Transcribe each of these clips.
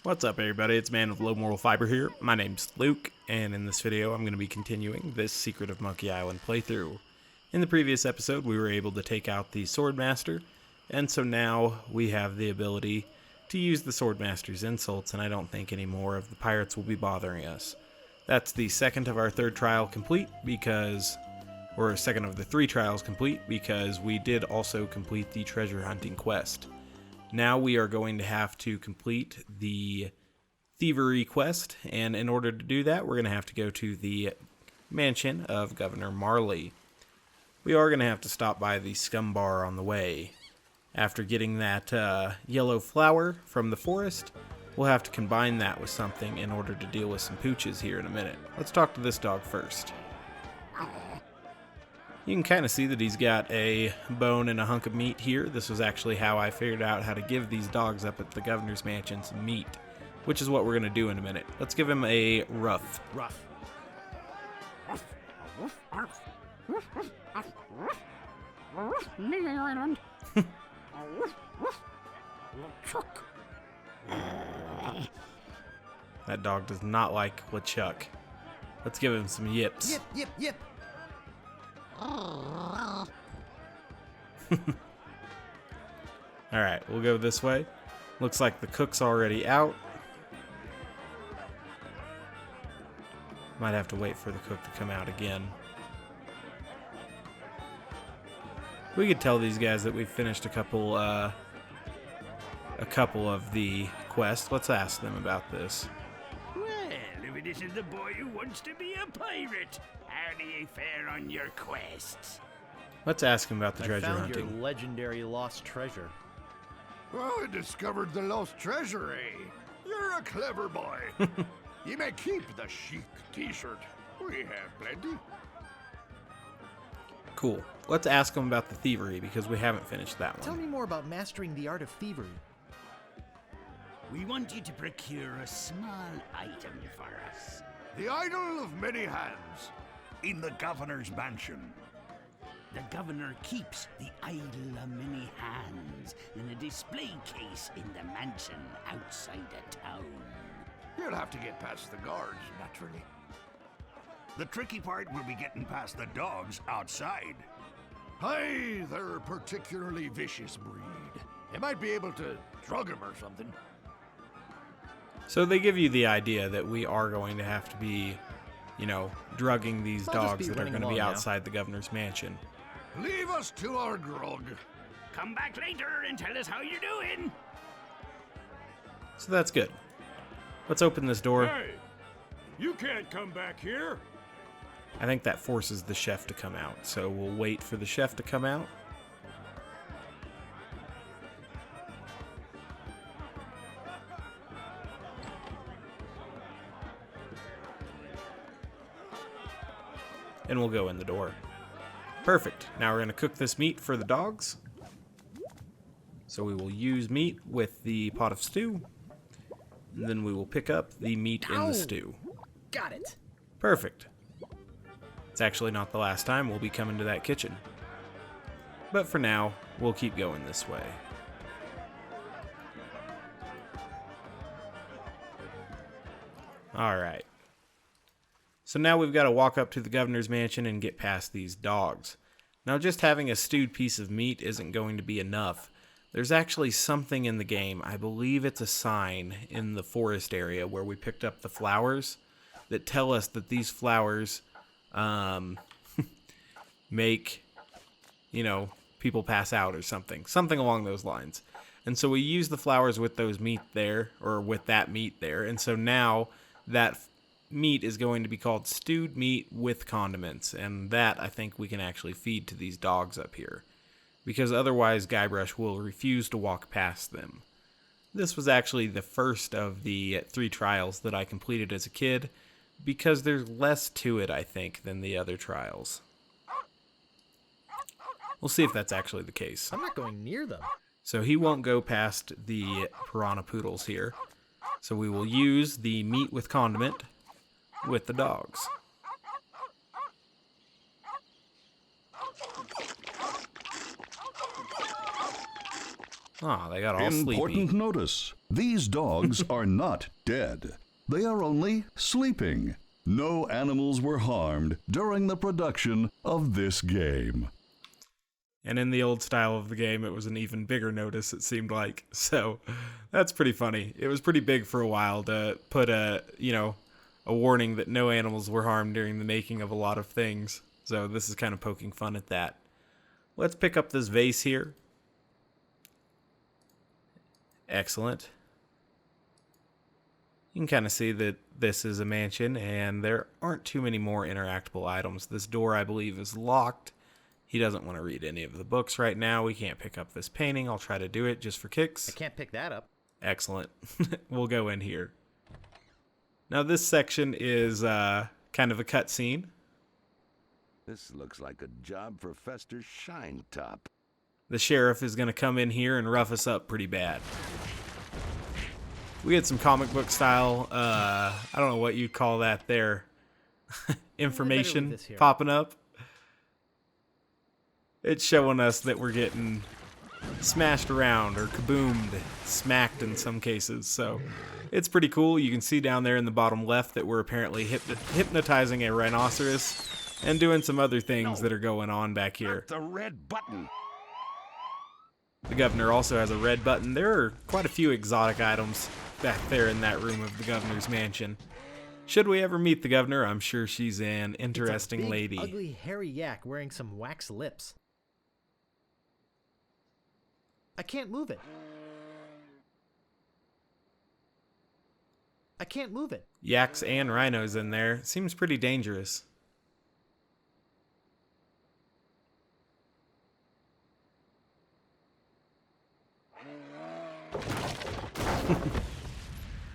What's up, everybody? It's Man with Low Moral Fiber here. My name's Luke, and in this video I'm going to be continuing this Secret of Monkey Island playthrough. In the previous episode we were able to take out the Swordmaster, and so now we have the ability to use the Swordmaster's insults, and I don't think any more of the pirates will be bothering us. That's the second of our third trial complete or second of the three trials complete, because we did also complete the treasure hunting quest. Now we are going to have to complete the thievery quest, and in order to do that, we're going to have to go to the mansion of Governor Marley. We are going to have to stop by the Scum Bar on the way. After getting that yellow flower from the forest, we'll have to combine that with something in order to deal with some pooches here in a minute. Let's talk to this dog first. You can kind of see that he's got a bone and a hunk of meat here. This was actually how I figured out how to give these dogs up at the governor's mansion some meat, which is what we're going to do in a minute. Let's give him a rough. Rough. That dog does not like LeChuck. Let's give him some yips. Yip, yip, yip. Alright, we'll go this way. Looks like the cook's already out. Might have to wait for the cook to come out again. We could tell these guys that we've finished a couple of the quests. Let's ask them about this. Well, if it isn't the boy who wants to be a pirate, how do you fare on your quests? Let's ask him about the I treasure found hunting. your legendary lost treasure. Oh, I discovered the lost treasure, eh? You're a clever boy. You may keep the chic t-shirt. We have plenty. Cool. Let's ask him about the thievery, because we haven't finished that Tell one. me more about mastering the art of thievery. We want you to procure a small item for us. The idol of many hands in the governor's mansion. The governor keeps the idol of many hands in a display case in the mansion outside of town. You'll have to get past the guards, naturally. The tricky part will be getting past the dogs outside. Hey, they're a particularly vicious breed. You might be able to drug them or something. So they give you the idea that we are going to have to be, drugging these I'll just dogs be that are running going to be along now. outside the governor's mansion. Leave us to our grog. Come back later and tell us how you're doing. So that's good. Let's open this door. Hey, you can't come back here. I think that forces the chef to come out, so we'll wait for the chef to come out. And we'll go in the door. Perfect. Now we're going to cook this meat for the dogs. So we will use meat with the pot of stew. And then we will pick up the meat in Ow! the stew. Got it. Perfect. It's actually not the last time we'll be coming to that kitchen. But for now, we'll keep going this way. Alright. So now we've got to walk up to the governor's mansion and get past these dogs. Now just having a stewed piece of meat isn't going to be enough. There's actually something in the game, I believe it's a sign in the forest area where we picked up the flowers, that tell us that these flowers make, people pass out or something. Something along those lines. And so we use the flowers with those meat there, or with that meat there. And so now that meat is going to be called stewed meat with condiments. And that, I think, we can actually feed to these dogs up here. Because otherwise Guybrush will refuse to walk past them. This was actually the first of the 3 trials that I completed as a kid, because there's less to it, I think, than the other trials. We'll see if that's actually the case. I'm not going near them. So he won't go past the piranha poodles here. So we will use the meat with condiment with the dogs. Ah, they got all sleepy. Important notice. These dogs are not dead. They are only sleeping. No animals were harmed during the production of this game. And in the old style of the game, it was an even bigger notice, it seemed like. So that's pretty funny. It was pretty big for a while to put a warning that no animals were harmed during the making of a lot of things. So this is kind of poking fun at that. Let's pick up this vase here. Excellent. You can kind of see that this is a mansion, and there aren't too many more interactable items. This door, I believe, is locked. He doesn't want to read any of the books right now. We can't pick up this painting. I'll try to do it just for kicks. I can't pick that up. Excellent. We'll go in here. Now this section is kind of a cutscene. This looks like a job for Fester Shinetop. The sheriff is going to come in here and rough us up pretty bad. We had some comic book style, I don't know what you'd call that there, information popping up. It's showing us that we're getting smashed around or kaboomed, smacked in some cases. So it's pretty cool. You can see down there in the bottom left that we're apparently hypnotizing a rhinoceros and doing some other things that are going on back here. The red button. The governor also has a red button. There are quite a few exotic items back there in that room of the governor's mansion. Should we ever meet the governor, I'm sure she's an interesting it's a big, lady. Ugly hairy yak wearing some wax lips. I can't move it. I can't move it. Yaks and rhinos in there. Seems pretty dangerous.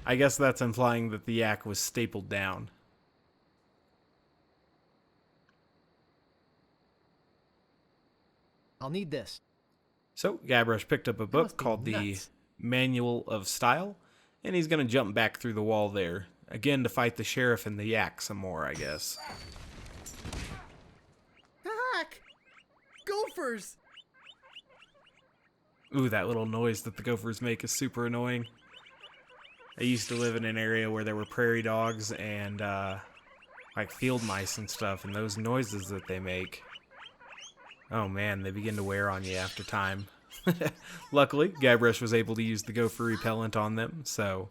I guess that's implying that the yak was stapled down. I'll need this. So, Guybrush picked up a book called The Manual of Style, and he's going to jump back through the wall there, again to fight the sheriff and the yak some more, I guess. Heck! Gophers! Ooh, that little noise that the gophers make is super annoying. I used to live in an area where there were prairie dogs and like field mice and stuff, and those noises that they make, oh man, they begin to wear on you after time. Luckily, Guybrush was able to use the gopher repellent on them, so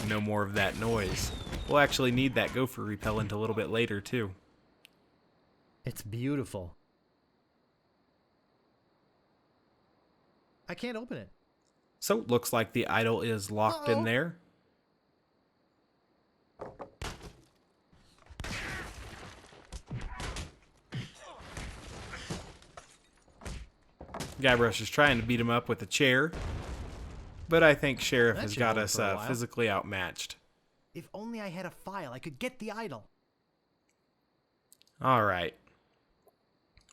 no more of that noise. We'll actually need that gopher repellent a little bit later too. It's beautiful. I can't open it. So, looks like the idol is locked in there. Guybrush is trying to beat him up with a chair, but I think Sheriff has got us physically outmatched. If only I had a file, I could get the idol. Alright.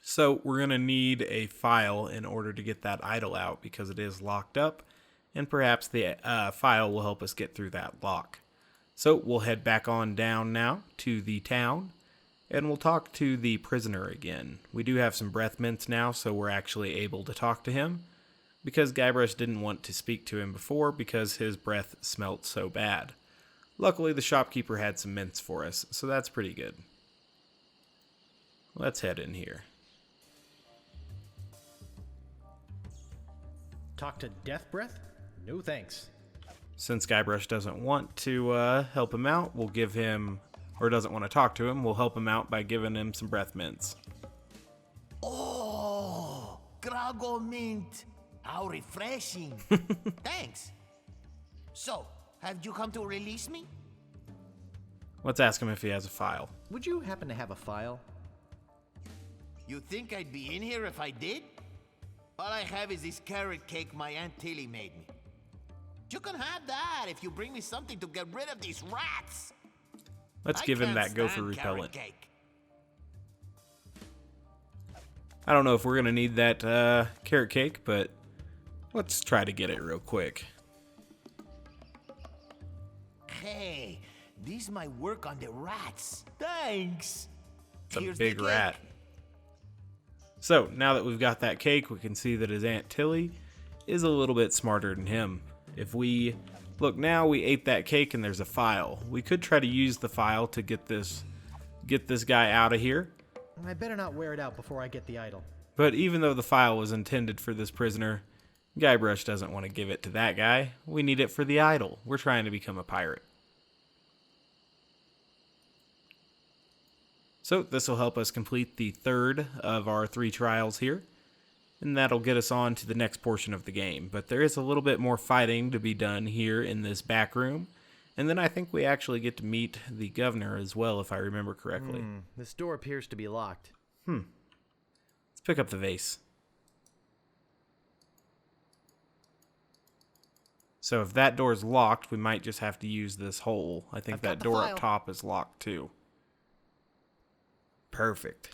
So we're going to need a file in order to get that idol out because it is locked up, and perhaps the file will help us get through that lock. So we'll head back on down now to the town, and we'll talk to the prisoner again. We do have some breath mints now, so we're actually able to talk to him, because Guybrush didn't want to speak to him before because his breath smelt so bad. Luckily, the shopkeeper had some mints for us, so that's pretty good. Let's head in here. Talk to Death Breath? No thanks. Since Guybrush doesn't want to help him out, we'll give him, or doesn't want to talk to him, we'll help him out by giving him some breath mints. Oh, Grago mint. How refreshing. Thanks. So, have you come to release me? Let's ask him if he has a file. Would you happen to have a file? You think I'd be in here if I did? All I have is this carrot cake my Aunt Tilly made me. You can have that if you bring me something to get rid of these rats. Let's give him that gopher repellent. Cake. I don't know if we're going to need that carrot cake, but let's try to get it real quick. Hey, this might work on the rats. Thanks. It's a Here's big the cake. rat. So, now that we've got that cake, we can see that his Aunt Tilly is a little bit smarter than him. If we look now, we ate that cake and there's a file. We could try to use the file to get this guy out of here. I better not wear it out before I get the idol. But even though the file was intended for this prisoner, Guybrush doesn't want to give it to that guy. We need it for the idol. We're trying to become a pirate. So this will help us complete the third of our 3 trials here. And that'll get us on to the next portion of the game. But there is a little bit more fighting to be done here in this back room. And then I think we actually get to meet the governor as well, if I remember correctly. This door appears to be locked. Let's pick up the vase. So if that door's locked, we might just have to use this hole. I think I've got that the door file. up top is locked too. Perfect.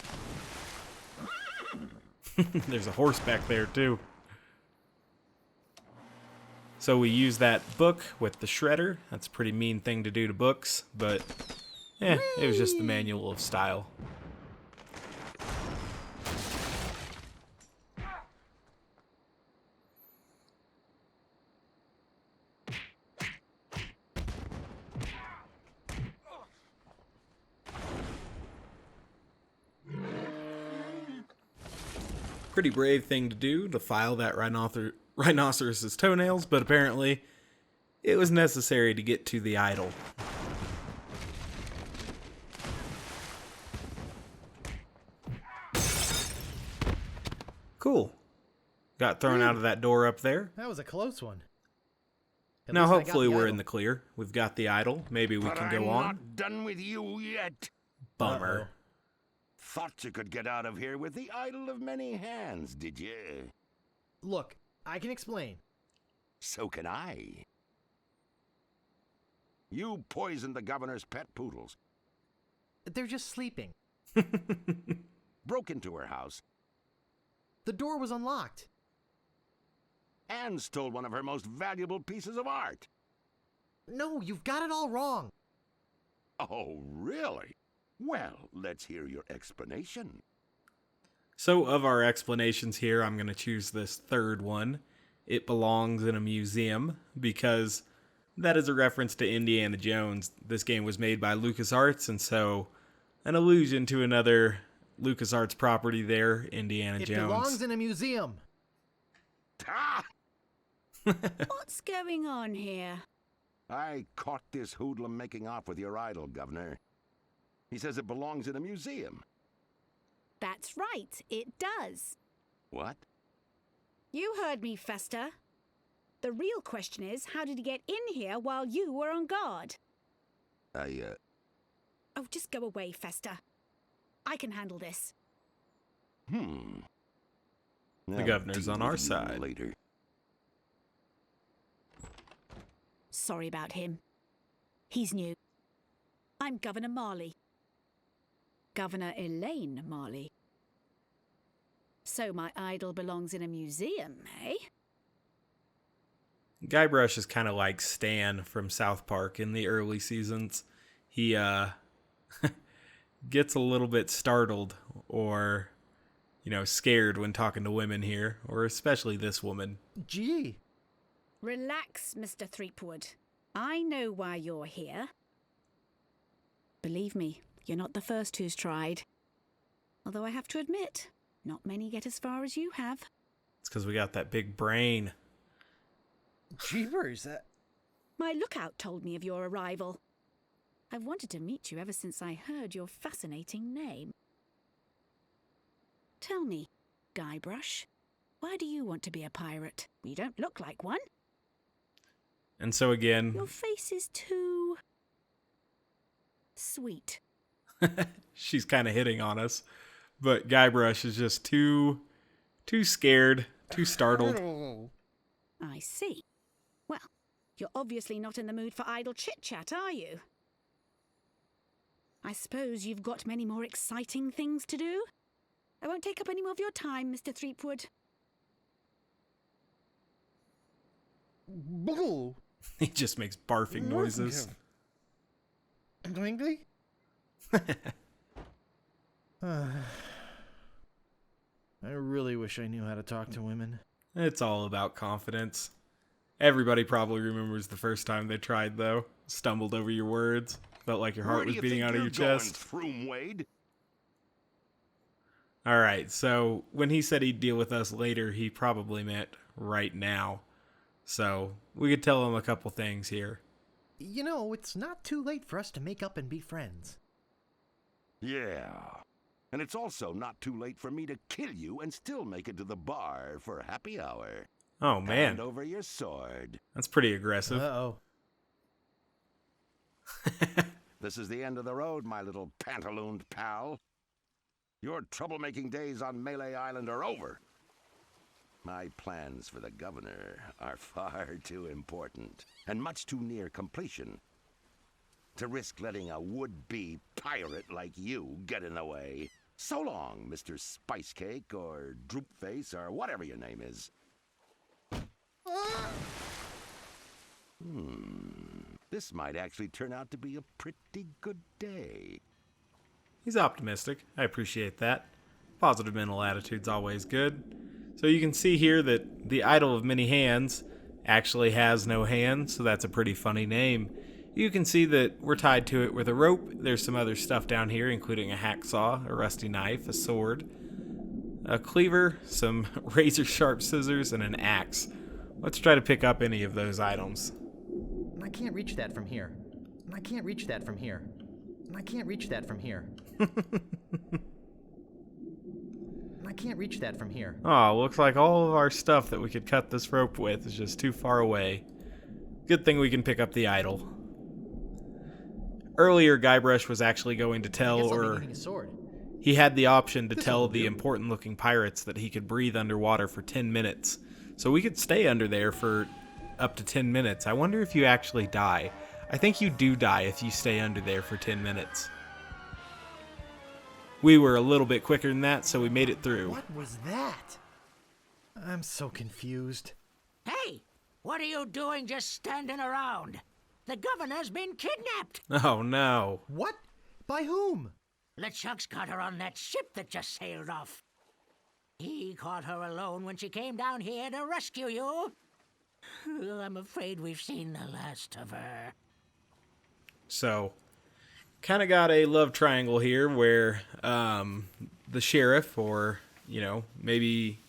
There's a horse back there too. So we use that book with the shredder. That's a pretty mean thing to do to books, but it was just the manual of style. Pretty brave thing to do, to file that rhinoceros's toenails, but apparently it was necessary to get to the idol. Cool. Got thrown out of that door up there. That was a close one. At Now least I got hopefully the we're idol. in the clear. We've got the idol. Maybe we But can I'm go on. not done with you yet. Bummer. Uh-oh. Thought you could get out of here with the idol of many hands, did you? Look, I can explain. So can I. You poisoned the governor's pet poodles, They're just sleeping. broke into her house, The door was unlocked. and stole one of her most valuable pieces of art. No, you've got it all wrong. Oh, really? Well, let's hear your explanation. So of our explanations here, I'm going to choose this third one. It belongs in a museum, because that is a reference to Indiana Jones. This game was made by LucasArts, and so an allusion to another LucasArts property there, Indiana It Jones. belongs in a museum. Ah! What's going on here? I caught this hoodlum making off with your idol, Governor. He says it belongs in a museum. That's right, it does. What? You heard me, Fester. The real question is, how did he get in here while you were on guard? Oh, just go away, Fester. I can handle this. The governor's on our side. Later. Sorry about him. He's new. I'm Governor Marley. Governor Elaine Marley. So my idol belongs in a museum, eh? Guybrush is kind of like Stan from South Park in the early seasons. He gets a little bit startled or, scared when talking to women here, or especially this woman. Gee. Relax, Mr. Threepwood. I know why you're here. Believe me, you're not the first who's tried. Although I have to admit, not many get as far as you have. It's because we got that big brain. Jeepers. My lookout told me of your arrival. I've wanted to meet you ever since I heard your fascinating name. Tell me, Guybrush, why do you want to be a pirate? You don't look like one. And so again, Your face is too sweet. she's kind of hitting on us. But Guybrush is just too scared, too startled. I see. Well, you're obviously not in the mood for idle chit-chat, are you? I suppose you've got many more exciting things to do? I won't take up any more of your time, Mr. Threepwood. Boo. He just makes barfing noises. Twinkley? I really wish I knew how to talk to women. It's all about confidence. Everybody probably remembers the first time they tried, though. Stumbled over your words. Felt like your heart was beating out of your chest. Going, Wade? Alright, so when he said he'd deal with us later, he probably meant right now. So, we could tell him a couple things here. You know, it's not too late for us to make up and be friends. Yeah. And it's also not too late for me to kill you and still make it to the bar for happy hour. Oh, man. Hand over your sword. That's pretty aggressive. Uh-oh. This is the end of the road, my little pantalooned pal. Your troublemaking days on Melee Island are over. My plans for the governor are far too important and much too near completion to risk letting a would-be pirate like you get in the way. So long, Mr. Spice Cake or Droopface or whatever your name is. This might actually turn out to be a pretty good day. He's optimistic. I appreciate that. Positive mental attitude's always good. So you can see here that the Idol of Many Hands actually has no hands, so that's a pretty funny name. You can see that we're tied to it with a rope. There's some other stuff down here, including a hacksaw, a rusty knife, a sword, a cleaver, some razor-sharp scissors, and an axe. Let's try to pick up any of those items. I can't reach that from here. I can't reach that from here. I can't reach that from here. I can't reach that from here. Oh, looks like all of our stuff that we could cut this rope with is just too far away. Good thing we can pick up the idol. Earlier, Guybrush was actually going to tell, or he had the option to tell the important-looking pirates that he could breathe underwater for 10 minutes. So we could stay under there for up to 10 minutes. I wonder if you actually die. I think you do die if you stay under there for 10 minutes. We were a little bit quicker than that, so we made it through. What was that? I'm so confused. Hey, what are you doing just standing around? The governor's been kidnapped. Oh, no. What? By whom? LeChuck's got her on that ship that just sailed off. He caught her alone when she came down here to rescue you. I'm afraid we've seen the last of her. So, kind of got a love triangle here where the sheriff, or, you know, maybe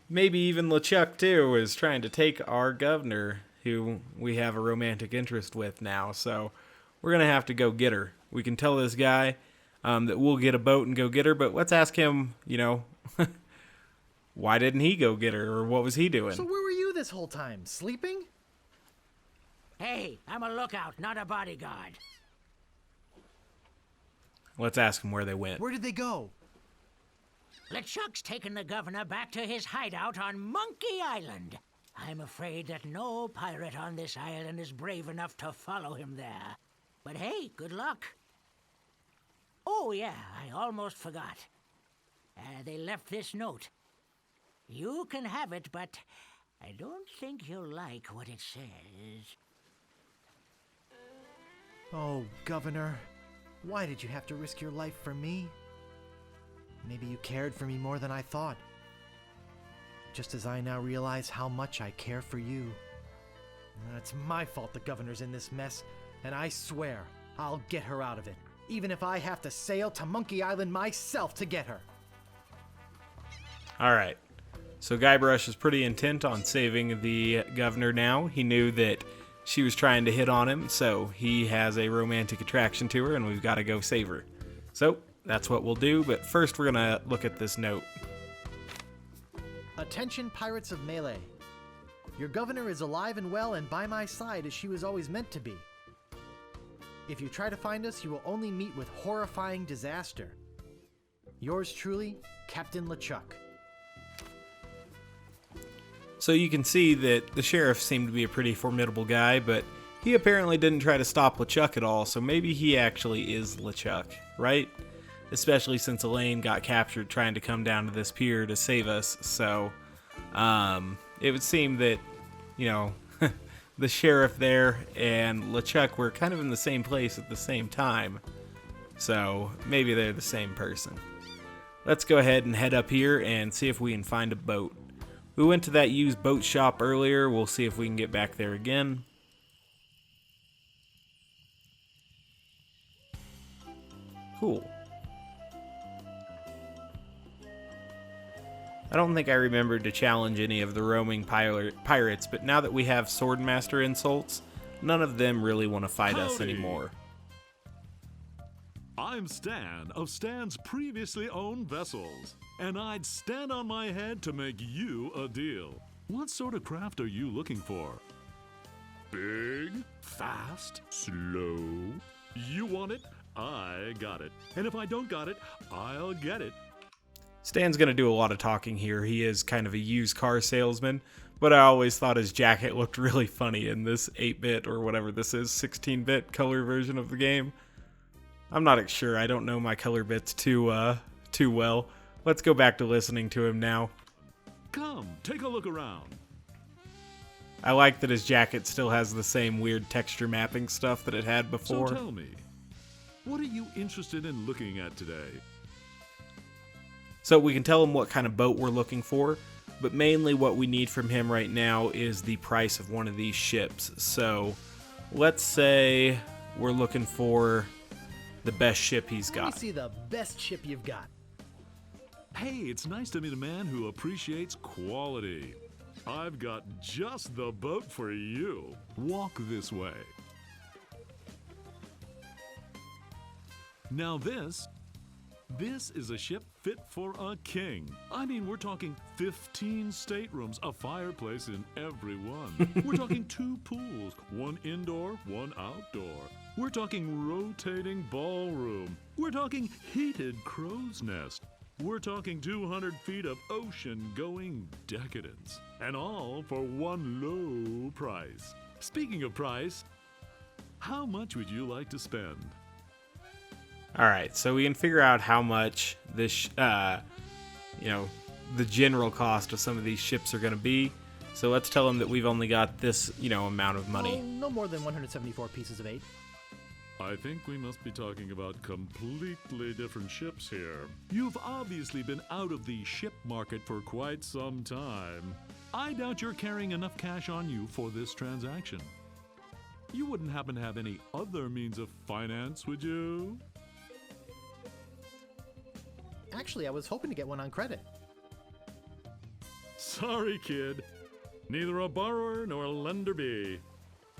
even LeChuck too, is trying to take our governor, who we have a romantic interest with now. So, we're going to have to go get her. We can tell this guy that we'll get a boat and go get her, but let's ask him, you know, why didn't he go get her, or what was he doing? So where were you this whole time? Sleeping? Hey, I'm a lookout, not a bodyguard. Let's ask him where they went. Where did they go? LeChuck's taken the governor back to his hideout on Monkey Island. I'm afraid that no pirate on this island is brave enough to follow him there. But hey, good luck. Oh yeah, I almost forgot. They left this note. You can have it, but I don't think you'll like what it says. Oh, Governor, why did you have to risk your life for me? Maybe you cared for me more than I thought. Just as I now realize how much I care for you. It's my fault the governor's in this mess, and I swear I'll get her out of it, even if I have to sail to Monkey Island myself to get her. Alright, so Guybrush is pretty intent on saving the governor now. He knew that she was trying to hit on him, so he has a romantic attraction to her, and we've got to go save her. So, that's what we'll do, but first we're going to look at this note. Attention, pirates of Melee. Your governor is alive and well and by my side as she was always meant to be. If you try to find us, you will only meet with horrifying disaster. Yours truly, Captain LeChuck. So you can see that the sheriff seemed to be a pretty formidable guy, but he apparently didn't try to stop LeChuck at all, so maybe he actually is LeChuck, right? Especially since Elaine got captured trying to come down to this pier to save us, so it would seem that, you know, the sheriff there and LeChuck were kind of in the same place at the same time, so maybe they're the same person. Let's go ahead and head up here and see if we can find a boat. We went to that used boat shop earlier. We'll see if we can get back there again. Cool. I don't think I remembered to challenge any of the roaming pirates, but now that we have Swordmaster insults, none of them really want to fight us anymore. I'm Stan of Stan's previously owned vessels, and I'd stand on my head to make you a deal. What sort of craft are you looking for? Big, fast, slow? You want it? I got it. And if I don't got it, I'll get it. Stan's going to do a lot of talking here. He is kind of a used car salesman, but I always thought his jacket looked really funny in this 8-bit or whatever this is, 16-bit color version of the game. I'm not sure. I don't know my color bits too well. Let's go back to listening to him now. Come, take a look around. I like that his jacket still has the same weird texture mapping stuff that it had before. So tell me, what are you interested in looking at today? So we can tell him what kind of boat we're looking for, but mainly what we need from him right now is the price of one of these ships. So let's say we're looking for the best ship he's got. Let me see the best ship you've got. Hey, it's nice to meet a man who appreciates quality. I've got just the boat for you. Walk this way. Now this is a ship fit for a king. I mean, we're talking 15 staterooms, a fireplace in every one. We're talking 2 pools, one indoor, one outdoor. We're talking rotating ballroom. We're talking heated crow's nest. We're talking 200 feet of ocean-going decadence. And all for one low price. Speaking of price, how much would you like to spend? Alright, so we can figure out how much this, the general cost of some of these ships are going to be. So let's tell them that we've only got this, amount of money. Oh, no more than 174 pieces of 8. I think we must be talking about completely different ships here. You've obviously been out of the ship market for quite some time. I doubt you're carrying enough cash on you for this transaction. You wouldn't happen to have any other means of finance, would you? Actually, I was hoping to get one on credit. Sorry, kid. Neither a borrower nor a lender be.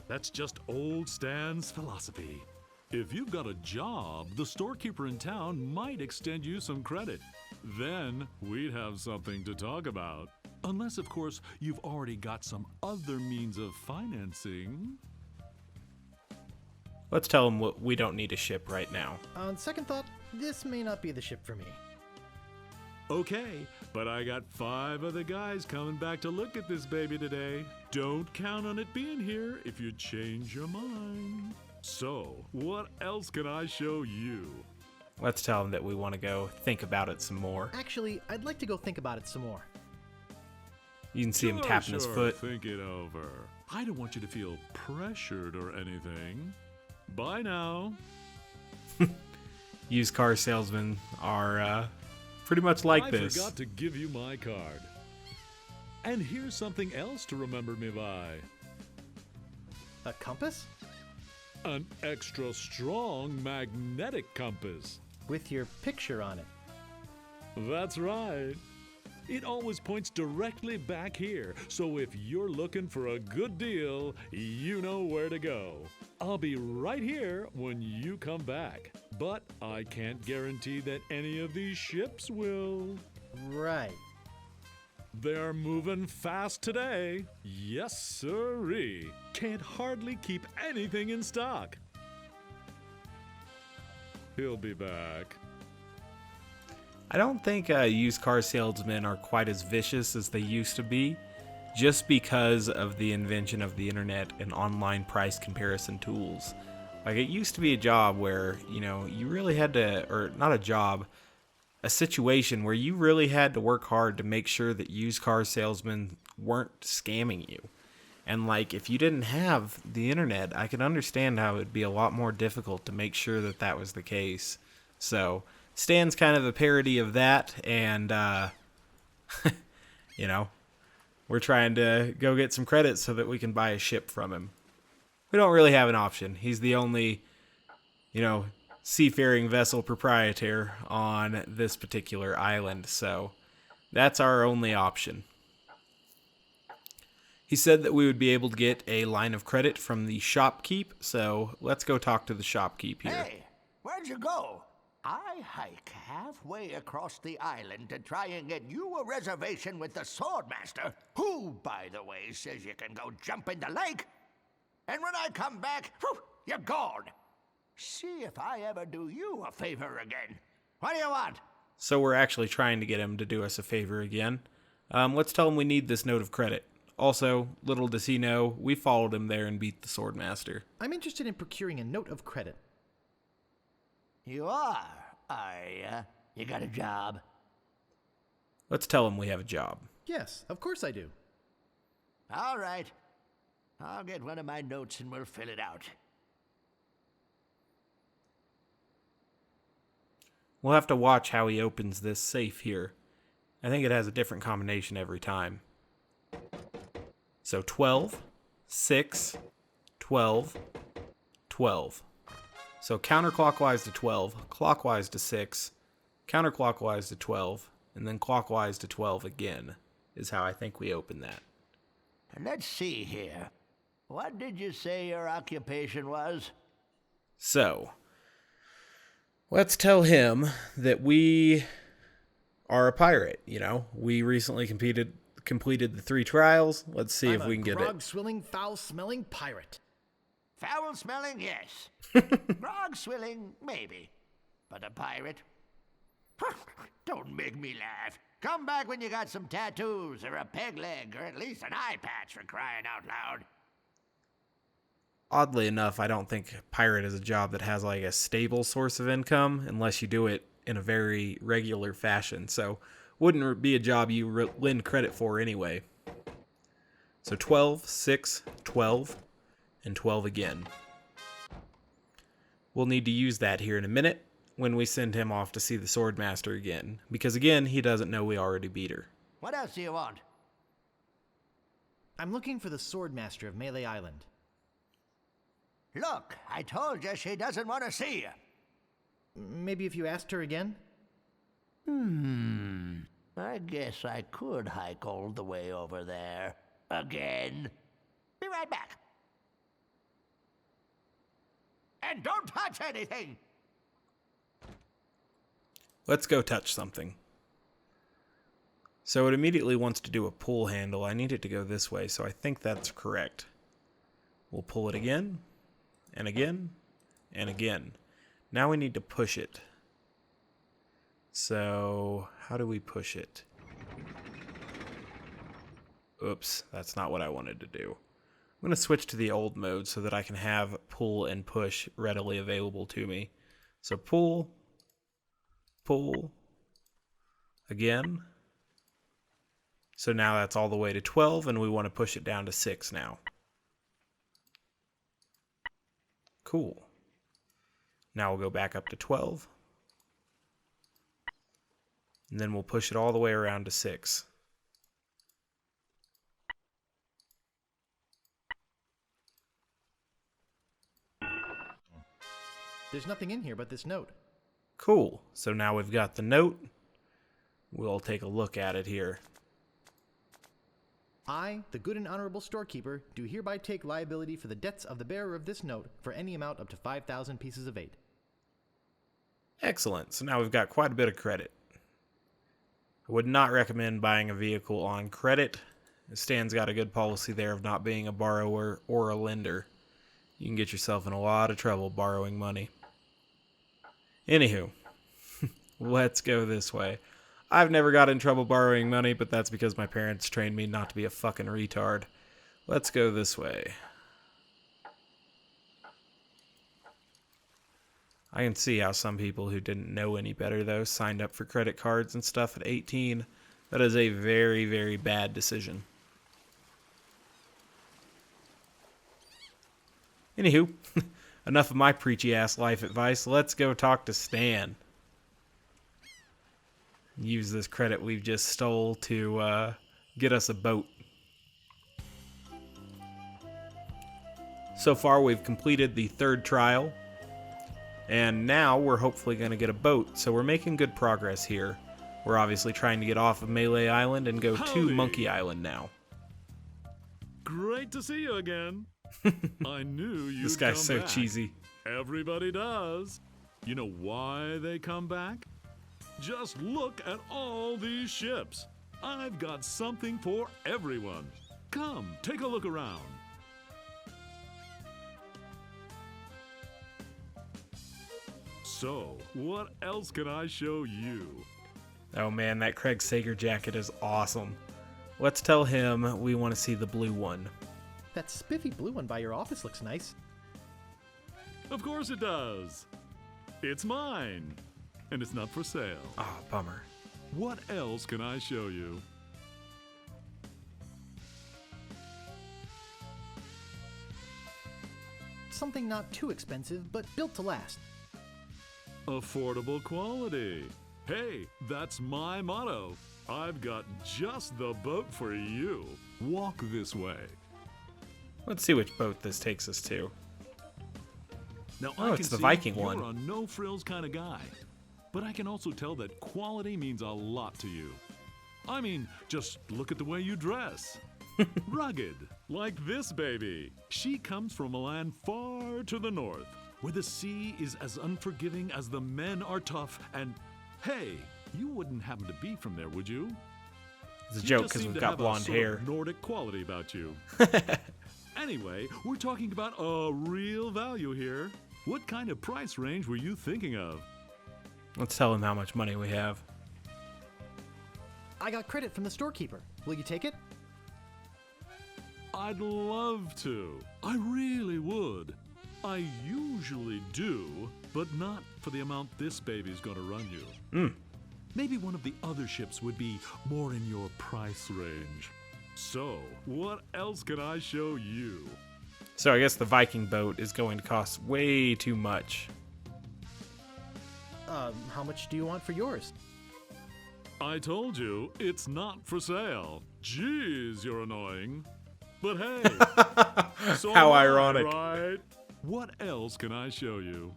That's just old Stan's philosophy. If you've got a job, the storekeeper in town might extend you some credit. Then we'd have something to talk about. Unless, of course, you've already got some other means of financing. Let's tell him we don't need a ship right now. On second thought, this may not be the ship for me. Okay, but I got 5 other guys coming back to look at this baby today. Don't count on it being here if you change your mind. So, what else can I show you? Let's tell him that we want to go think about it some more. Actually, I'd like to go think about it some more. You can see him tapping his foot. Think it over. I don't want you to feel pressured or anything. Bye now. Used car salesmen are pretty much like this. I forgot to give you my card. And here's something else to remember me by. A compass? An extra strong magnetic compass. With your picture on it. That's right. It always points directly back here, so if you're looking for a good deal, you know where to go. I'll be right here when you come back, but I can't guarantee that any of these ships will. Right. They're moving fast today. Yes, sirree. Can't hardly keep anything in stock. He'll be back. I don't think used car salesmen are quite as vicious as they used to be, just because of the invention of the internet and online price comparison tools. Like, it used to be a job where, you really had to, or not a job, a situation where you really had to work hard to make sure that used car salesmen weren't scamming you. And if you didn't have the internet, I can understand how it would be a lot more difficult to make sure that that was the case. So, Stan's kind of a parody of that, and, we're trying to go get some credit so that we can buy a ship from him. We don't really have an option. He's the only, seafaring vessel proprietor on this particular island, so that's our only option. He said that we would be able to get a line of credit from the shopkeep, so let's go talk to the shopkeep here. Hey, where'd you go? I hike halfway across the island to try and get you a reservation with the Swordmaster, who, by the way, says you can go jump in the lake. And when I come back, whew, you're gone. See if I ever do you a favor again. What do you want? So we're actually trying to get him to do us a favor again. Let's tell him we need this note of credit. Also, little does he know, we followed him there and beat the Swordmaster. I'm interested in procuring a note of credit. You are you? You got a job? Let's tell him we have a job. Yes, of course I do. All right. I'll get one of my notes and we'll fill it out. We'll have to watch how he opens this safe here. I think it has a different combination every time. So 12, 6, 12, 12. So counterclockwise to 12, clockwise to 6, counterclockwise to 12, and then clockwise to 12 again, is how I think we open that. Let's see here. What did you say your occupation was? So, let's tell him that we are a pirate, We recently completed the 3 trials. Let's see if we can get it. I'm a grog-swilling, foul-smelling pirate. Foul-smelling, yes. Grog-swilling, maybe. But a pirate? Don't make me laugh. Come back when you got some tattoos, or a peg leg, or at least an eye patch for crying out loud. Oddly enough, I don't think pirate is a job that has like a stable source of income unless you do it in a very regular fashion. So wouldn't be a job you lend credit for anyway. So 12, 6, 12, and 12 again. We'll need to use that here in a minute when we send him off to see the Swordmaster again. Because again, he doesn't know we already beat her. What else do you want? I'm looking for the Swordmaster of Melee Island. Look, I told you she doesn't want to see you. Maybe if you asked her again? I guess I could hike all the way over there. Again. Be right back. And don't touch anything! Let's go touch something. So it immediately wants to do a pull handle. I need it to go this way, so I think that's correct. We'll pull it again, and again, and again. Now we need to push it. So, how do we push it? Oops, that's not what I wanted to do. I'm going to switch to the old mode so that I can have pull and push readily available to me. So pull, pull, again. So now that's all the way to 12, and we want to push it down to 6 now. Cool. Now we'll go back up to 12. And then we'll push it all the way around to 6. There's nothing in here but this note. Cool. So now we've got the note. We'll take a look at it here. I, the good and honorable storekeeper, do hereby take liability for the debts of the bearer of this note for any amount up to 5,000 pieces of 8. Excellent. So now we've got quite a bit of credit. I would not recommend buying a vehicle on credit. Stan's got a good policy there of not being a borrower or a lender. You can get yourself in a lot of trouble borrowing money. Anywho, let's go this way. I've never got in trouble borrowing money, but that's because my parents trained me not to be a fucking retard. Let's go this way. I can see how some people who didn't know any better, though, signed up for credit cards and stuff at 18. That is a very, very bad decision. Anywho, enough of my preachy-ass life advice. Let's go talk to Stan. Use this credit we've just stole to get us a boat. So far, we've completed the 3rd trial, and now we're hopefully going to get a boat, so we're making good progress here. We're obviously trying to get off of Melee Island and go to Howdy. Monkey Island now. Great to see you again. I knew you'd This guy's come so back. cheesy. Everybody does. You know why they come back? Just look at all these ships. I've got something for everyone. Come, take a look around. So, what else can I show you? Oh man, that Craig Sager jacket is awesome. Let's tell him we want to see the blue one. That spiffy blue one by your office looks nice. Of course it does. It's mine. And it's not for sale. Oh, bummer. What else can I show you? Something not too expensive, but built to last. Affordable quality. Hey, that's my motto. I've got just the boat for you. Walk this way. Let's see which boat this takes us to. Now, Oh, I it's can the see Viking you're one. a no-frills kind of guy. But I can also tell that quality means a lot to you. I mean, just look at the way you dress. Rugged, like this baby. She comes from a land far to the north, where the sea is as unforgiving as the men are tough, and hey, you wouldn't happen to be from there, would you? It's a You joke just because seem we've to got have a blonde sort hair. of Nordic quality about you. Anyway, we're talking about a real value here. What kind of price range were you thinking of? Let's tell him how much money we have. I got credit from the storekeeper. Will you take it? I'd love to. I really would. I usually do, but not for the amount this baby's gonna run you. Maybe one of the other ships would be more in your price range. So, what else can I show you? So I guess the Viking boat is going to cost way too much. How much do you want for yours? I told you, it's not for sale. Jeez, you're annoying. But hey, so How am I, ironic. right? What else can I show you?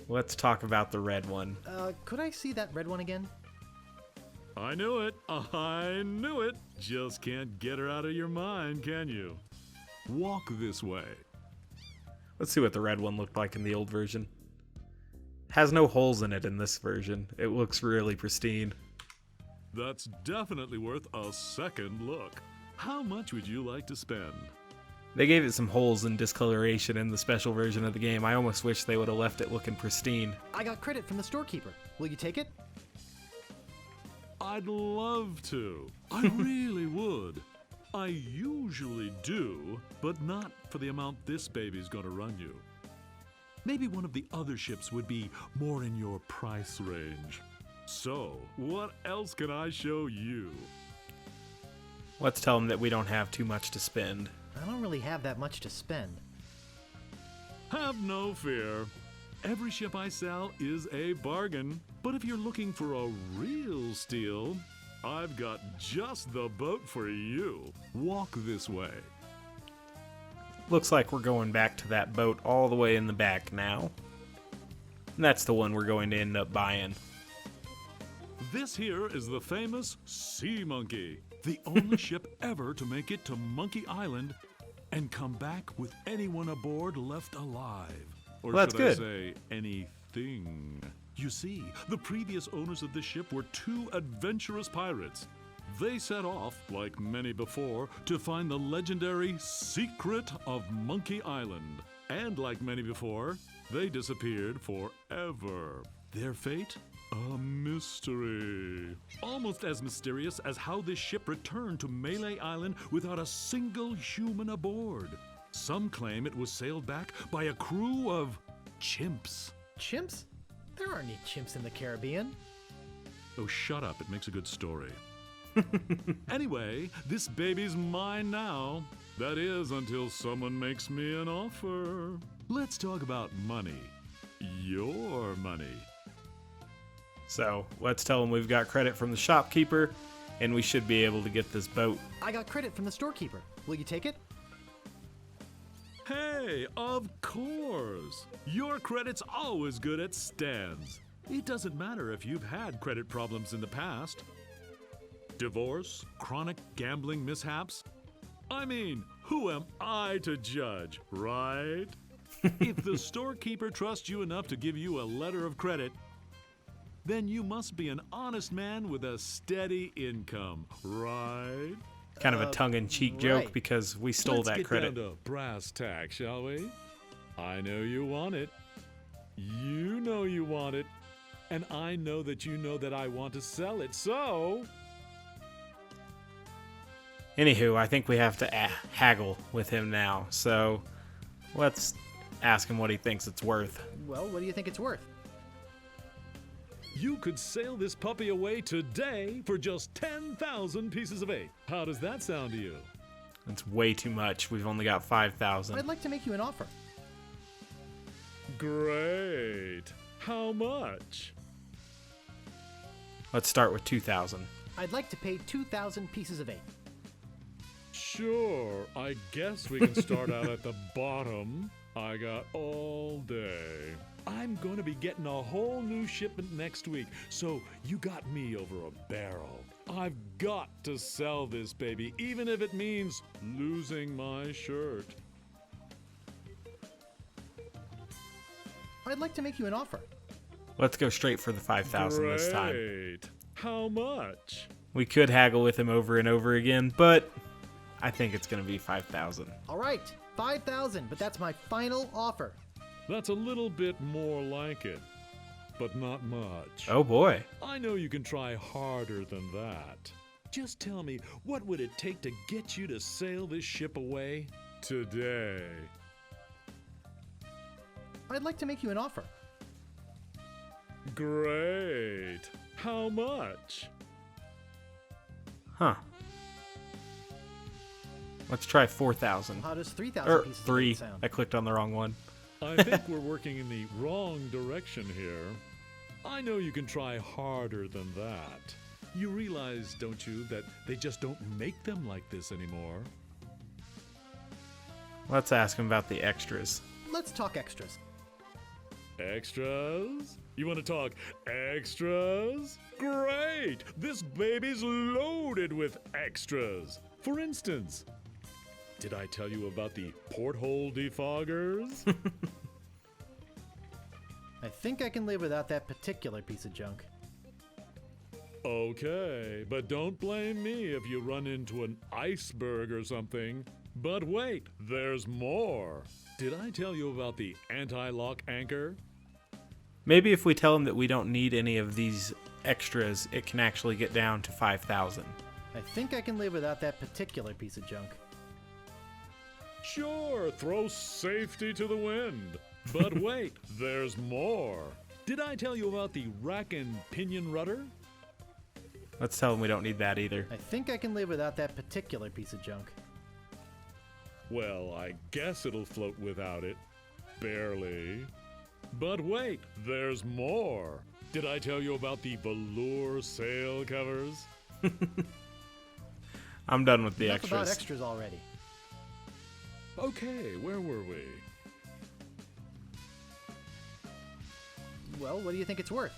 Let's talk about the red one. Could I see that red one again? I knew it. I knew it. Just can't get her out of your mind, can you? Walk this way. Let's see what the red one looked like in the old version. Has no holes in it in this version. It looks really pristine. That's definitely worth a second look. How much would you like to spend? They gave it some holes and discoloration in the special version of the game. I almost wish they would have left it looking pristine. I got credit from the storekeeper. Will you take it? I'd love to. I really would. I usually do, but not for the amount this baby's gonna run you. Maybe one of the other ships would be more in your price range. So, what else can I show you? Let's tell them that we don't have too much to spend. I don't really have that much to spend. Have no fear. Every ship I sell is a bargain. But if you're looking for a real steal, I've got just the boat for you. Walk this way. Looks like we're going back to that boat all the way in the back now. And that's the one we're going to end up buying. This here is the famous Sea Monkey, the only ship ever to make it to Monkey Island and come back with anyone aboard left alive. Or Well, that's should I good. say anything? You see, the previous owners of the ship were two adventurous pirates. They set off, like many before, to find the legendary secret of Monkey Island. And like many before, they disappeared forever. Their fate? A mystery. Almost as mysterious as how this ship returned to Melee Island without a single human aboard. Some claim it was sailed back by a crew of chimps. Chimps? There aren't any chimps in the Caribbean. Oh, shut up. It makes a good story. Anyway, this baby's mine now. That is, until someone makes me an offer. Let's talk about money. Your money. So let's tell them we've got credit from the shopkeeper, and we should be able to get this boat. I got credit from the storekeeper. Will you take it? Hey, of course. Your credit's always good at stands. It doesn't matter if you've had credit problems in the past. Divorce, chronic gambling mishaps. I mean, who am I to judge, right? If the storekeeper trusts you enough to give you a letter of credit, then you must be an honest man with a steady income, right? Kind of a tongue-in-cheek joke right. because we stole Let's that get credit. down to brass tacks, shall we? I know you want it. You know you want it. And I know that you know that I want to sell it, so... Anywho, I think we have to haggle with him now, so let's ask him what he thinks it's worth. Well, what do you think it's worth? You could sail this puppy away today for just 10,000 pieces of 8. How does that sound to you? That's way too much. We've only got 5,000. I'd like to make you an offer. Great. How much? Let's start with 2,000. I'd like to pay 2,000 pieces of 8. Sure, I guess we can start out at the bottom. I got all day. I'm going to be getting a whole new shipment next week, so you got me over a barrel. I've got to sell this baby, even if it means losing my shirt. I'd like to make you an offer. Let's go straight for the 5,000 this time. Great. How much? We could haggle with him over and over again, but I think it's going to be 5,000. All right, 5,000, but that's my final offer. That's a little bit more like it, but not much. Oh boy. I know you can try harder than that. Just tell me, what would it take to get you to sail this ship away today? I'd like to make you an offer. Great. How much? Huh. Let's try 4,000. How does 3,000 Or pieces of 3. 8 sound? I clicked on the wrong one. I think we're working in the wrong direction here. I know you can try harder than that. You realize, don't you, that they just don't make them like this anymore? Let's ask him about the extras. Let's talk extras. Extras? You want to talk extras? Great! This baby's loaded with extras. For instance, did I tell you about the porthole defoggers? I think I can live without that particular piece of junk. Okay, but don't blame me if you run into an iceberg or something. But wait, there's more. Did I tell you about the anti-lock anchor? Maybe if we tell him that we don't need any of these extras, it can actually get down to 5,000. I think I can live without that particular piece of junk. Sure, throw safety to the wind. But wait, there's more. Did I tell you about the rack and pinion rudder? Let's tell him we don't need that either. I think I can live without that particular piece of junk. Well, I guess it'll float without it. Barely. But wait, there's more. Did I tell you about the velour sail covers? I'm done with the Enough extras. about extras already. Okay, where were we? Well, what do you think it's worth?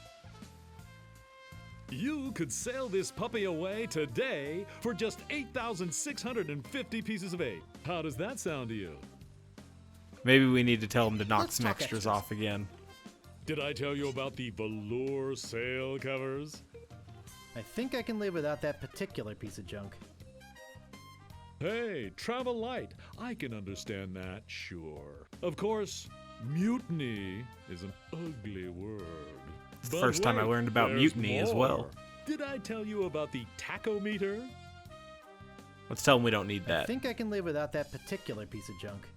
You could sail this puppy away today for just 8,650 pieces of 8. How does that sound to you? Maybe we need to tell him to knock Let's some talk extras extras. off again. Did I tell you about the velour sail covers? I think I can live without that particular piece of junk. Hey, travel light. I can understand that, sure. Of course, mutiny is an ugly word. It's the first time I learned about there's mutiny as well. more. Did I tell you about the tachometer? Let's tell him we don't need I that. think I can live without that particular piece of junk.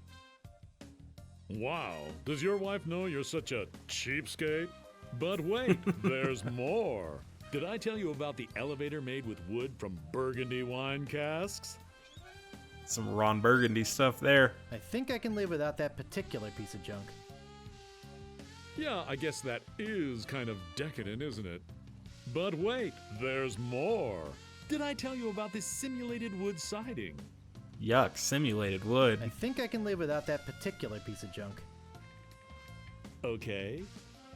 Wow, does your wife know you're such a cheapskate? But wait, there's more. Did I tell you about the elevator made with wood from Burgundy wine casks? Some Ron Burgundy stuff there. I think I can live without that particular piece of junk. Yeah, I guess that is kind of decadent, isn't it? But wait, there's more. Did I tell you about this simulated wood siding? Yuck, simulated wood. I think I can live without that particular piece of junk. Okay,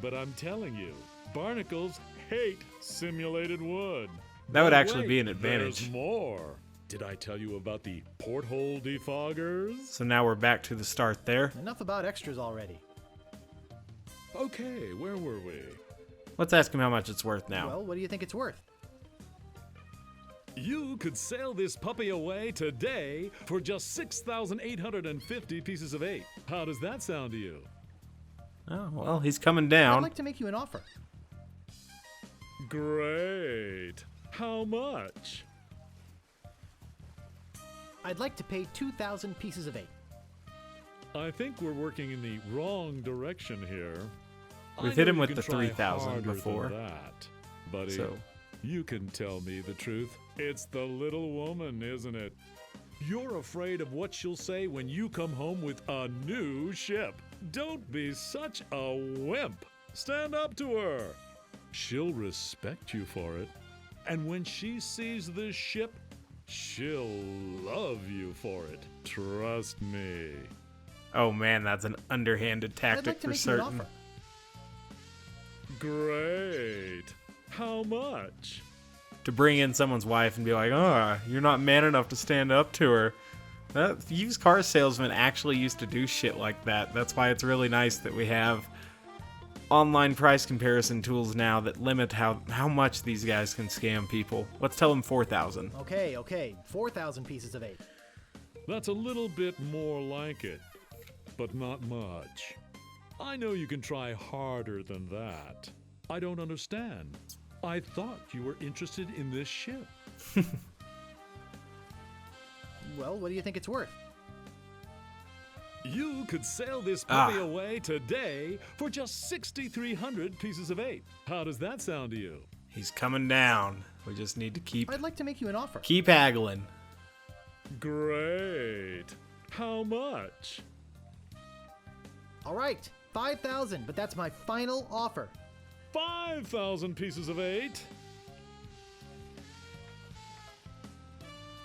but I'm telling you, barnacles hate simulated wood. That would But actually wait, be an advantage. There's more. Did I tell you about the porthole defoggers? So now we're back to the start there. Enough about extras already. Okay, where were we? Let's ask him how much it's worth now. Well, what do you think it's worth? You could sail this puppy away today for just 6,850 pieces of 8. How does that sound to you? Oh, well, he's coming I'd down. like to make you an offer. Great. How much? I'd like to pay 2,000 pieces of 8. I think we're working in the wrong direction here. We've I hit know him you with can the try 3,000 harder than before. that, buddy. So, You can tell me the truth. It's the little woman, isn't it? You're afraid of what she'll say when you come home with a new ship. Don't be such a wimp. Stand up to her. She'll respect you for it. And when she sees this ship, she'll love you for it. Trust me. oh man, that's an underhanded I'd tactic like to for make you an certain. offer. Great. How much? To bring in someone's wife and be like, oh, you're not man enough to stand up to her. That used car salesmen actually used to do shit like that. That's why it's really nice that we have online price comparison tools now that limit how much these guys can scam people. Let's tell them 4,000. Okay. 4,000 pieces of 8. That's a little bit more like it, but not much. I know you can try harder than that. I don't understand. I thought you were interested in this ship. Well, what do you think it's worth? You could sail this puppy away today for just 6,300 pieces of 8. How does that sound to you? He's coming down. We just need to keep I'd like to make you an offer. haggling. Great. How much? All right, 5,000, but that's my final offer. 5,000 pieces of 8.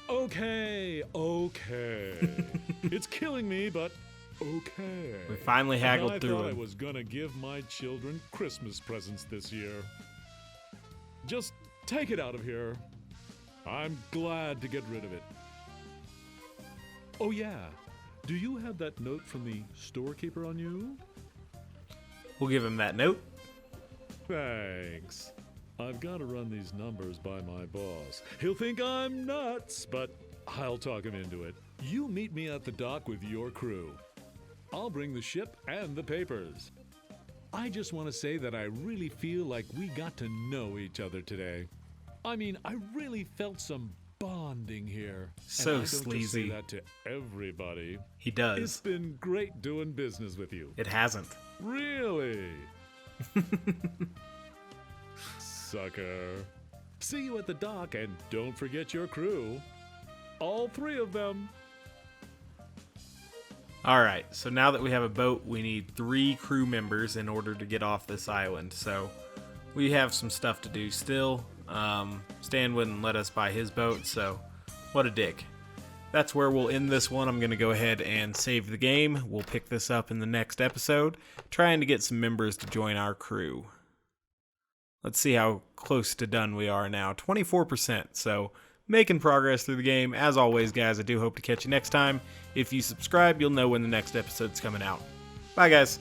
Okay. It's killing me, but okay. We finally haggled I through thought I him. was gonna give my children Christmas presents this year. Just take it out of here. I'm glad to get rid of it. Oh yeah, do you have that note from the storekeeper on you? We'll give him that note. Thanks. I've got to run these numbers by my boss. He'll think I'm nuts, but I'll talk him into it. You meet me at the dock with your crew. I'll bring the ship and the papers. I just want to say that I really feel like we got to know each other today. I mean, I really felt some bonding here. So and I don't just sleazy. say that to everybody. He does. It's been great doing business with you. It hasn't. Really? Sucker. See you at the dock, and don't forget your crew. All 3 of them. Alright, so now that we have a boat, we need 3 crew members in order to get off this island. So we have some stuff to do still. Stan wouldn't let us buy his boat, so what a dick. That's where we'll end this one. I'm going to go ahead and save the game. We'll pick this up in the next episode, trying to get some members to join our crew. Let's see how close to done we are now. 24%, so making progress through the game. As always, guys, I do hope to catch you next time. If you subscribe, you'll know when the next episode's coming out. Bye, guys.